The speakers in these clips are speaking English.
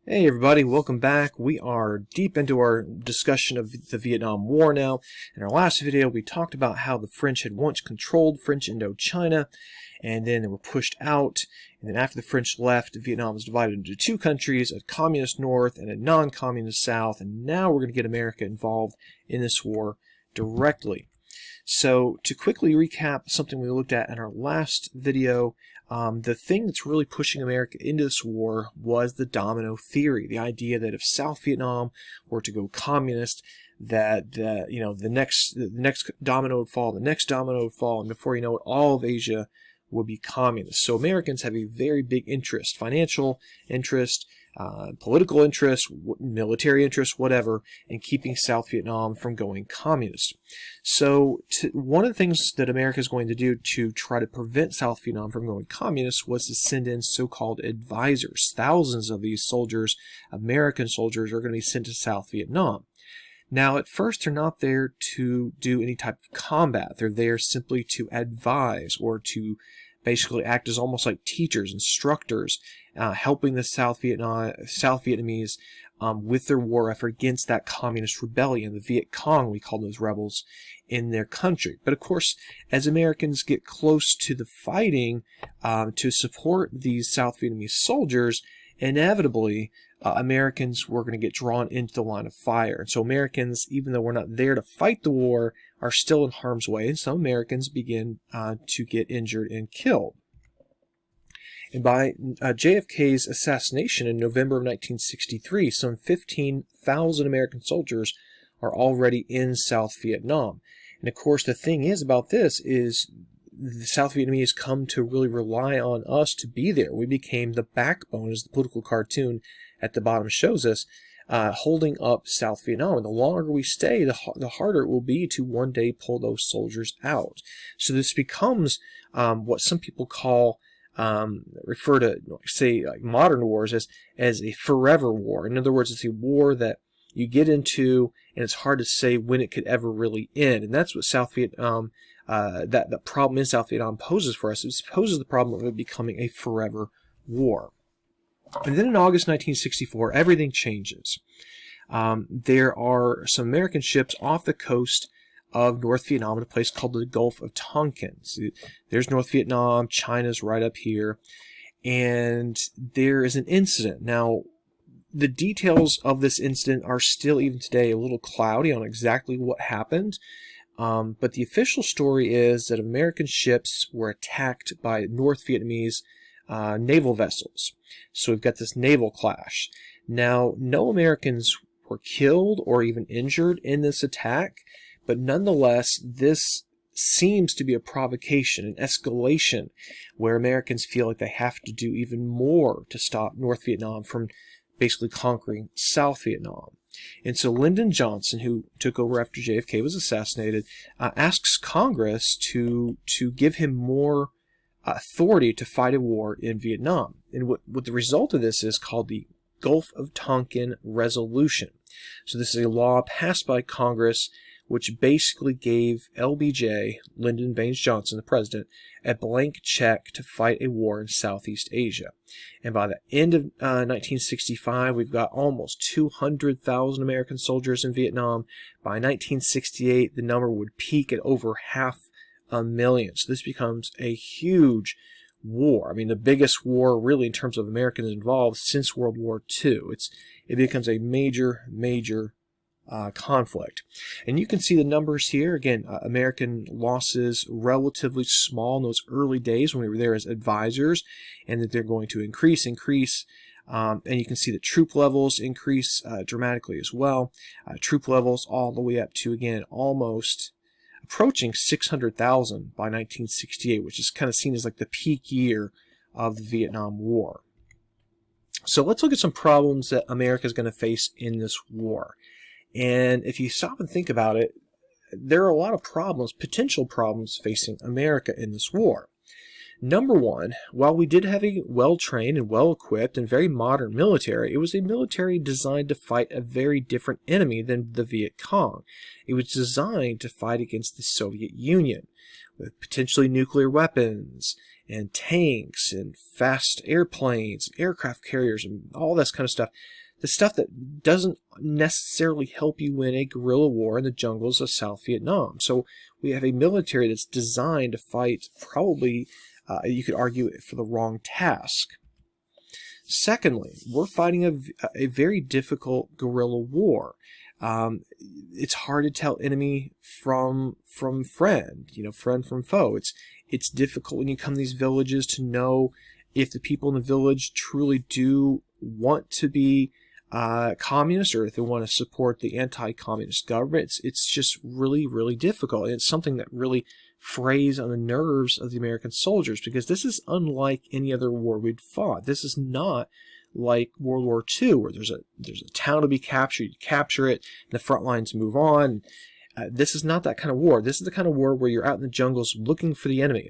Hey everybody, welcome back. We are deep into our discussion of the Vietnam War now. In our last video, we talked about how the French had once controlled French Indochina, and then they were pushed out. And then after the French left, Vietnam was divided into two countries, a communist north and a non-communist south. And now we're going to get America involved in this war directly. So to quickly recap something we looked at in our last video, the thing that's really pushing America into this war was the domino theory, the idea that if South Vietnam were to go communist, that the next domino would fall, the next domino would fall, and before you know it, all of Asia would be communist. So Americans have a very big interest, financial interest, political interest, military interest, whatever, in keeping South Vietnam from going communist. So one of the things that America is going to do to try to prevent South Vietnam from going communist was to send in so-called advisors. Thousands of these soldiers, American soldiers, are going to be sent to South Vietnam. Now, at first, they're not there to do any type of combat. They're there simply to advise or to basically act as almost like teachers, instructors, helping the South Vietnamese with their war effort against that communist rebellion, the Viet Cong, we call those rebels, in their country. But of course, as Americans get close to the fighting to support these South Vietnamese soldiers, inevitably, Americans were going to get drawn into the line of fire. And so Americans, even though we're not there to fight the war, are still in harm's way. And some Americans begin to get injured and killed. And by JFK's assassination in November of 1963, some 15,000 American soldiers are already in South Vietnam. And of course, the thing is about this is the South Vietnamese come to really rely on us to be there. We became the backbone, as the political cartoon at the bottom shows us, holding up South Vietnam. And the longer we stay, the harder it will be to one day pull those soldiers out. So this becomes what some people call, refer to, say, like modern wars as a forever war. In other words, it's a war that you get into, and it's hard to say when it could ever really end. And that's what South Vietnam, that the problem in South Vietnam poses for us. It poses the problem of it becoming a forever war. And then in August 1964, everything changes. There are some American ships off the coast of North Vietnam in a place called the Gulf of Tonkin. So there's North Vietnam, China's right up here, and there is an incident. Now, the details of this incident are still, even today, a little cloudy on exactly what happened. But the official story is that American ships were attacked by North Vietnamese naval vessels. So we've got this naval clash. Now, no Americans were killed or even injured in this attack, but nonetheless, this seems to be a provocation, an escalation, where Americans feel like they have to do even more to stop North Vietnam from basically conquering South Vietnam. And so Lyndon Johnson, who took over after JFK was assassinated, asks Congress to give him more authority to fight a war in Vietnam. And what the result of this is called the Gulf of Tonkin Resolution. So this is a law passed by Congress which basically gave LBJ, Lyndon Baines Johnson, the president, a blank check to fight a war in Southeast Asia. And by the end of 1965, we've got almost 200,000 American soldiers in Vietnam. By 1968, the number would peak at over 500,000. So this becomes a huge war. I mean, the biggest war really in terms of Americans involved since World War II. It becomes a major conflict. And you can see the numbers here. Again, American losses relatively small in those early days when we were there as advisors, and that they're going to increase. And you can see the troop levels increase dramatically as well. Troop levels all the way up to, again, almost approaching 600,000 by 1968, which is kind of seen as like the peak year of the Vietnam War. So let's look at some problems that America is going to face in this war. And if you stop and think about it, there are a lot of problems, potential problems facing America in this war. Number one, while we did have a well-trained and well-equipped and very modern military, it was a military designed to fight a very different enemy than the Viet Cong. It was designed to fight against the Soviet Union with potentially nuclear weapons and tanks and fast airplanes, aircraft carriers, and all this kind of stuff. The stuff that doesn't necessarily help you win a guerrilla war in the jungles of South Vietnam. So we have a military that's designed to fight probably, you could argue, for the wrong task. Secondly, we're fighting a very difficult guerrilla war. It's hard to tell enemy from friend, friend from foe. It's difficult when you come to these villages to know if the people in the village truly do want to be communist, or if they want to support the anti-communist government. It's just really, really difficult. And it's something that really frays on the nerves of the American soldiers, because this is unlike any other war we'd fought. This is not like World War II, where there's a town to be captured, you capture it, and the front lines move on. This is not that kind of war. This is the kind of war where you're out in the jungles looking for the enemy.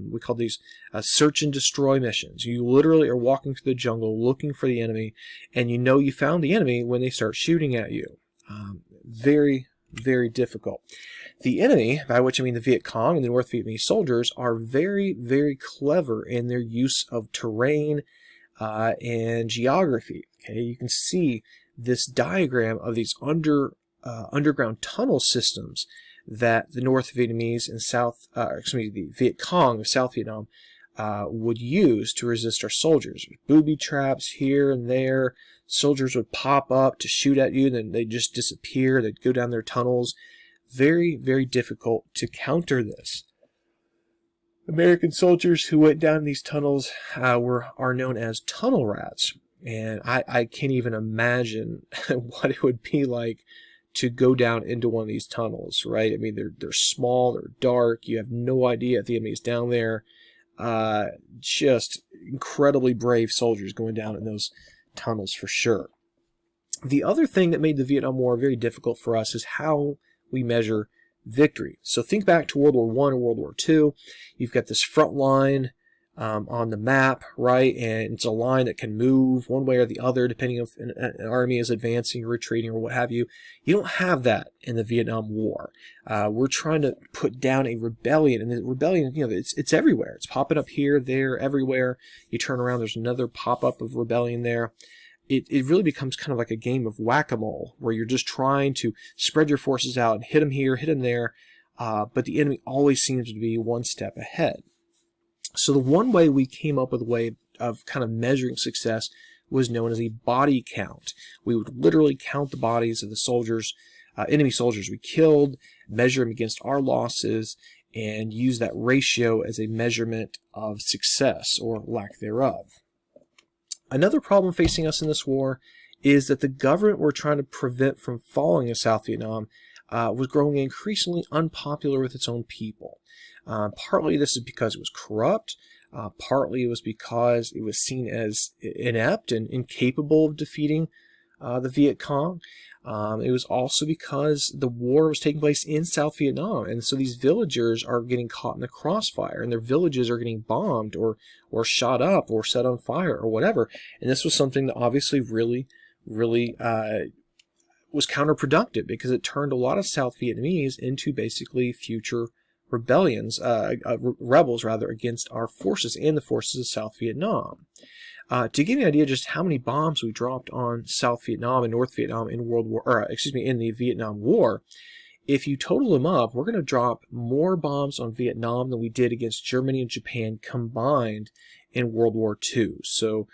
We call these search and destroy missions. You literally are walking through the jungle looking for the enemy, and you know you found the enemy when they start shooting at you. Very, very difficult. The enemy, by which I mean the Viet Cong and the North Vietnamese soldiers, are very, very clever in their use of terrain and geography. Okay, you can see this diagram of these underground tunnel systems that the North Vietnamese and the Viet Cong of South Vietnam would use to resist our soldiers. Booby traps here and there. Soldiers would pop up to shoot at you, and then they'd just disappear. They'd go down their tunnels. Very, very difficult to counter this. American soldiers who went down these tunnels are known as tunnel rats. And I can't even imagine what it would be like to go down into one of these tunnels, right? I mean, they're small, they're dark, you have no idea if the enemy is down there. Just incredibly brave soldiers going down in those tunnels for sure. The other thing that made the Vietnam War very difficult for us is how we measure victory. So think back to World War I or World War II. You've got this front line on the map, right? And it's a line that can move one way or the other depending if an army is advancing or retreating or what have you. You don't have that in the Vietnam War. We're trying to put down a rebellion, and the rebellion, it's everywhere. It's popping up here, there, everywhere. You turn around, there's another pop-up of rebellion there. It really becomes kind of like a game of whack-a-mole, where you're just trying to spread your forces out and hit them here, hit them there, but the enemy always seems to be one step ahead. So the one way we came up with a way of kind of measuring success was known as a body count. We would literally count the bodies of the soldiers, enemy soldiers we killed, measure them against our losses, and use that ratio as a measurement of success or lack thereof. Another problem facing us in this war is that the government we're trying to prevent from falling in South Vietnam was growing increasingly unpopular with its own people. Partly this is because it was corrupt, partly it was because it was seen as inept and incapable of defeating the Viet Cong. It was also because the war was taking place in South Vietnam, and so these villagers are getting caught in the crossfire, and their villages are getting bombed or shot up or set on fire or whatever. And this was something that obviously really was counterproductive, because it turned a lot of South Vietnamese into basically future rebels against our forces and the forces of South Vietnam. To give you an idea just how many bombs we dropped on South Vietnam and North Vietnam in in the Vietnam War, if you total them up, we're going to drop more bombs on Vietnam than we did against Germany and Japan combined in World War II. So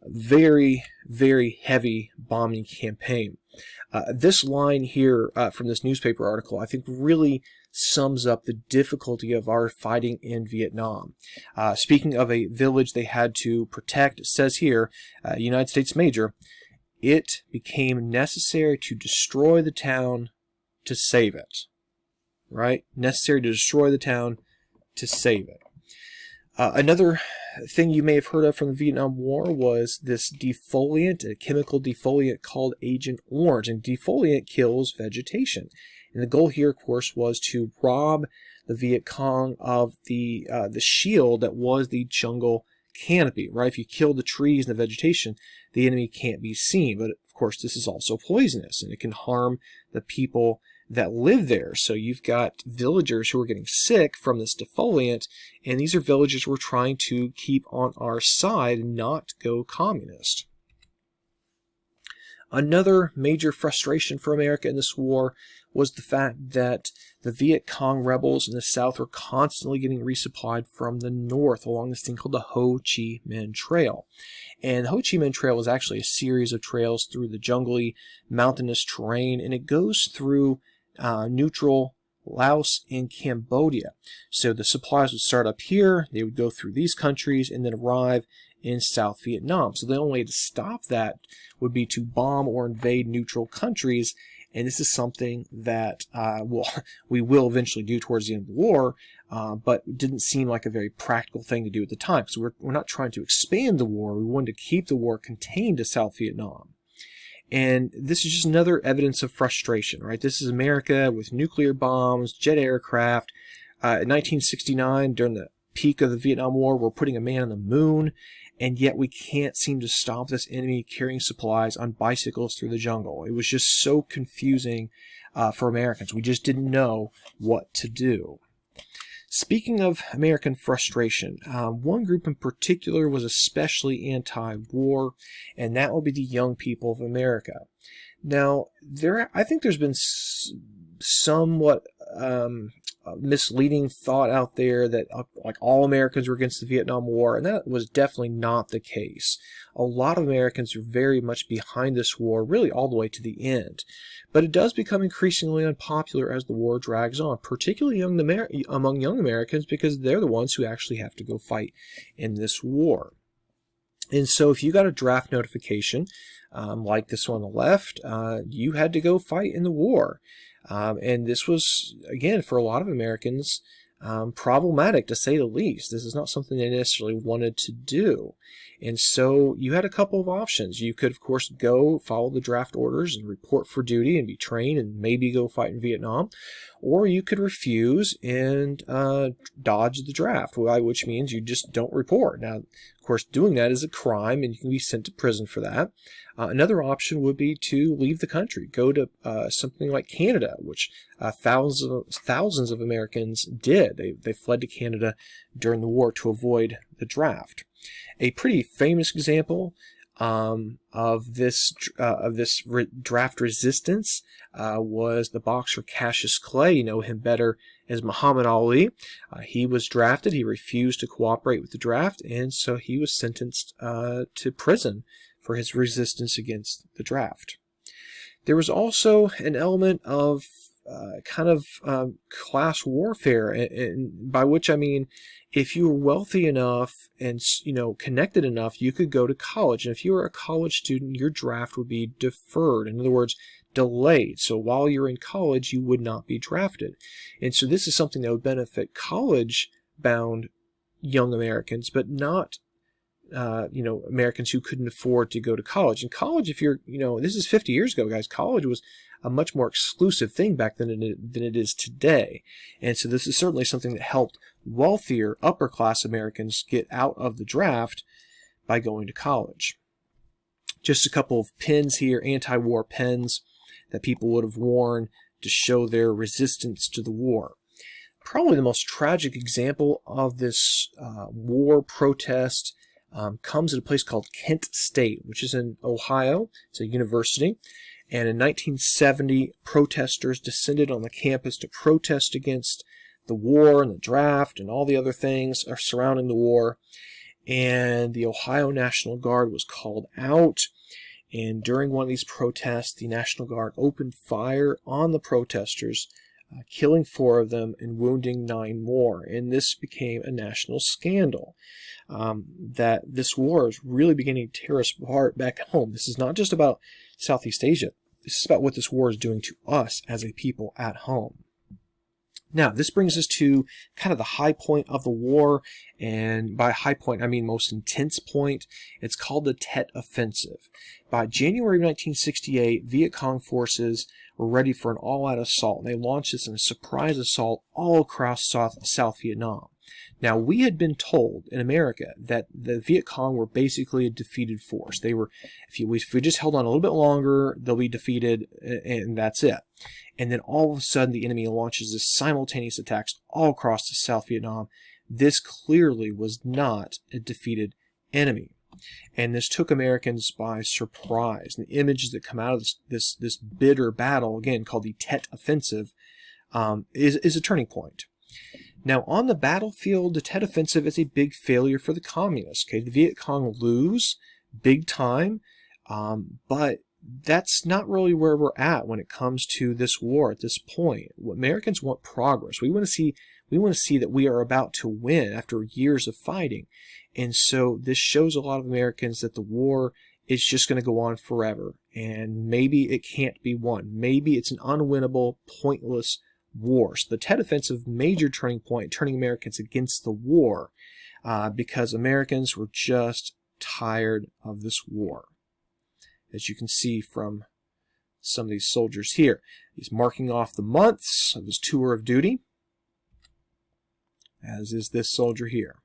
very, very heavy bombing campaign. This line here from this newspaper article, I think, really sums up the difficulty of our fighting in Vietnam. Speaking of a village they had to protect, it says here, United States Major, it became necessary to destroy the town to save it. Right? Necessary to destroy the town to save it. Another thing you may have heard of from the Vietnam War was this defoliant, a chemical defoliant called Agent Orange. And defoliant kills vegetation. And the goal here, of course, was to rob the Viet Cong of the shield that was the jungle canopy, right? If you kill the trees and the vegetation, the enemy can't be seen. But, of course, this is also poisonous, and it can harm the people that live there. So you've got villagers who are getting sick from this defoliant, and these are villagers we're trying to keep on our side and not go communist. Another major frustration for America in this war was the fact that the Viet Cong rebels in the south were constantly getting resupplied from the north along this thing called the Ho Chi Minh Trail. And the Ho Chi Minh Trail is actually a series of trails through the jungly, mountainous terrain, and it goes through neutral Laos and Cambodia. So the supplies would start up here, they would go through these countries, and then arrive in South Vietnam. So the only way to stop that would be to bomb or invade neutral countries, and this is something that we will eventually do towards the end of the war, but didn't seem like a very practical thing to do at the time, because we're not trying to expand the war. We wanted to keep the war contained to South Vietnam. And this is just another evidence of frustration, right? This is America with nuclear bombs, jet aircraft. In 1969, during the peak of the Vietnam War, we're putting a man on the moon, and yet we can't seem to stop this enemy carrying supplies on bicycles through the jungle. It was just so confusing for Americans. We just didn't know what to do. Speaking of American frustration, one group in particular was especially anti-war, and that would be the young people of America. Now, I think there's been somewhat misleading thought out there that like all Americans were against the Vietnam War, and that was definitely not the case. A lot of Americans are very much behind this war, really all the way to the end. But it does become increasingly unpopular as the war drags on, particularly among young Americans, because they're the ones who actually have to go fight in this war. And so if you got a draft notification, like this one on the left, you had to go fight in the war. And this was, again, for a lot of Americans, problematic to say the least. This is not something they necessarily wanted to do. And so you had a couple of options. You could, of course, go follow the draft orders and report for duty and be trained and maybe go fight in Vietnam. Or you could refuse and dodge the draft, which means you just don't report. Now, of course, doing that is a crime and you can be sent to prison for that. Another option would be to leave the country, go to something like Canada, which thousands of Americans did. They fled to Canada during the war to avoid the draft. A pretty famous example of this draft resistance was the boxer Cassius Clay. You know him better as Muhammad Ali. He was drafted. He refused to cooperate with the draft, and so he was sentenced to prison for his resistance against the draft. There was also an element of class warfare, and by which I mean, if you were wealthy enough and connected enough, you could go to college. And if you were a college student, your draft would be deferred. In other words, delayed. So while you're in college, you would not be drafted. And so this is something that would benefit college-bound young Americans, but not Americans who couldn't afford to go to college. And college, if you're, this is 50 years ago, guys, college was a much more exclusive thing back then than it is today. And so this is certainly something that helped wealthier upper class Americans get out of the draft by going to college. Just a couple of pins here, anti-war pins that people would have worn to show their resistance to the war. Probably the most tragic example of this war protest comes at a place called Kent State, which is in Ohio. It's a university. And in 1970, protesters descended on the campus to protest against the war and the draft and all the other things surrounding the war. And the Ohio National Guard was called out. And during one of these protests, the National Guard opened fire on the protesters, killing 4 of them and wounding 9 more. And this became a national scandal. That this war is really beginning to tear us apart back home. This is not just about Southeast Asia. This is about what this war is doing to us as a people at home. Now, this brings us to kind of the high point of the war, and by high point, I mean most intense point. It's called the Tet Offensive. By January 1968, Viet Cong forces were ready for an all-out assault, and they launched this in a surprise assault all across South Vietnam. Now, we had been told in America that the Viet Cong were basically a defeated force. They were, if we just held on a little bit longer, they'll be defeated, and that's it. And then all of a sudden, the enemy launches this simultaneous attacks all across the South Vietnam. This clearly was not a defeated enemy. And this took Americans by surprise. And the images that come out of this bitter battle, again called the Tet Offensive, is a turning point. Now, on the battlefield, the Tet Offensive is a big failure for the communists. Okay, the Viet Cong lose big time, but that's not really where we're at when it comes to this war at this point. Americans want progress. We want to see that we are about to win after years of fighting. And so this shows a lot of Americans that the war is just going to go on forever. And maybe it can't be won. Maybe it's an unwinnable, pointless war. So the Tet Offensive, major turning point, turning Americans against the war, because Americans were just tired of this war. As you can see from some of these soldiers here. He's marking off the months of his tour of duty, as is this soldier here.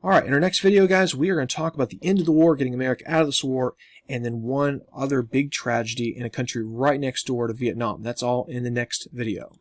Alright, in our next video, guys, we are going to talk about the end of the war, getting America out of this war, and then one other big tragedy in a country right next door to Vietnam. That's all in the next video.